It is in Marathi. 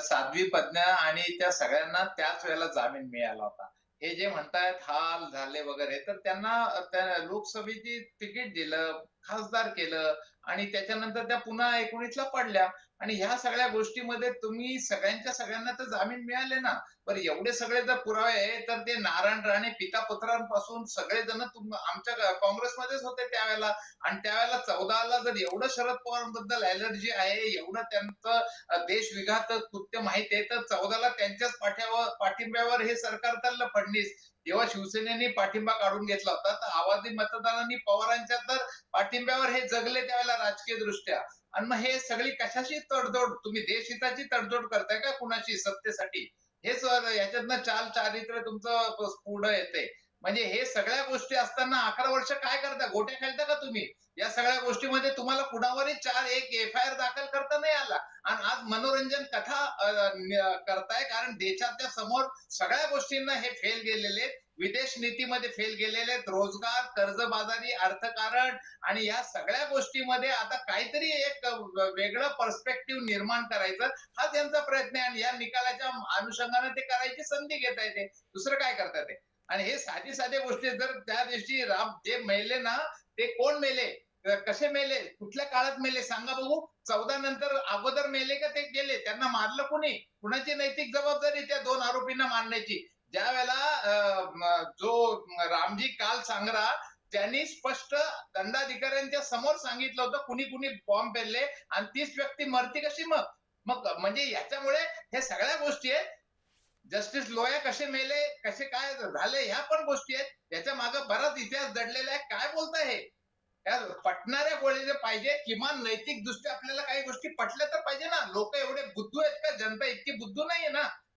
साध्वी प्रज्ञा आणि त्या सगळ्यांना त्याच वेळेला जामीन मिळाला होता. हे जे म्हणतायत हाल झाले वगैरे, तर त्यांना त्या लोकसभेची तिकीट दिलं, खासदार केलं आणि त्याच्यानंतर त्या पुन्हा 19ला पडल्या आणि ह्या सगळ्या गोष्टीमध्ये तुम्ही सगळ्यांना तर जामीन मिळाले ना. बरं एवढे सगळे जर पुरावे आहे, तर ते नारायण राणे पिता-पुत्रांपासून सगळेजण आमच्या काँग्रेसमध्येच होते त्यावेळेला आणि त्यावेळेला 14ला जर एवढं शरद पवारांबद्दल ॲलर्जी आहे, एवढं त्यांचं देशविघातक कृत्य माहिती आहे, तर 14ला त्यांच्याच पाठिंब्यावर हे सरकार चाललं फडणीस. जेव्हा शिवसेनेने पाठिंबा काढून घेतला होता, तर आवाजी मतदारांनी पवारांच्या तर पाठिंब्यावर हे जगले त्यावेळेला राजकीय दृष्ट्या. आणि मग हे सगळी कशाची तडजोड, तुम्ही देशहिताची तडजोड करताय का कुणाची सत्तेसाठी? हेच याच्यातनं चाल चारित्र्य तुमचं पुढं येते. म्हणजे हे सगळ्या गोष्टी असताना 11 वर्ष काय करता? गोट्या खेळता का तुम्ही? या सगळ्या गोष्टीमध्ये तुम्हाला कुणावरही 4-1 एफ-आय-आर दाखल करता नाही आला. आणि आज मनोरंजन कथा करताय कारण देशाच्या समोर सगळ्या गोष्टींना हे फेल गेलेले आहेत. विदेश नीतीमध्ये फेल गेलेले आहेत. रोजगार, कर्जबाजारी, अर्थकारण आणि या सगळ्या गोष्टीमध्ये आता काहीतरी एक वेगळं पर्स्पेक्टिव्ह निर्माण करायचं हा त्यांचा प्रयत्न आहे आणि या निकालाच्या अनुषंगाने ते करायची संधी घेता येते. दुसरं काय करतात ते? आणि हे साधी गोष्टी जर त्या दिवशी राम जे मेले ना, ते कोण मेले? कसे मेले? कुठल्या काळात मेले? सांगा बघू. 14 नंतर अगोदर मेले का ते गेले? त्यांना मारलं कुणी? कुणाची नैतिक जबाबदारी त्या 2 आरोपींना मारण्याची? ज्यावेळेला जो रामजी काल सांगरा त्यांनी स्पष्ट दंडाधिकाऱ्यांच्या समोर सांगितलं होतं कुणी बॉम्ब पेलले आणि तीच व्यक्ती मरती कशी मग? मग म्हणजे याच्यामुळे हे सगळ्या गोष्टी आहेत. जस्टिस लोया कसे मेले, कसे काय झाले ह्या पण गोष्टी आहेत. याच्या मागे बराच इतिहास दडलेला आहे. काय बोलताय हे? त्या पटणाऱ्या गोष्टी पाहिजे, किमान नैतिक दृष्ट्या आपल्याला काही गोष्टी पटल्या तर पाहिजे ना. लोक एवढे बुद्धू आहेत का? जनता इतकी बुद्धू नाही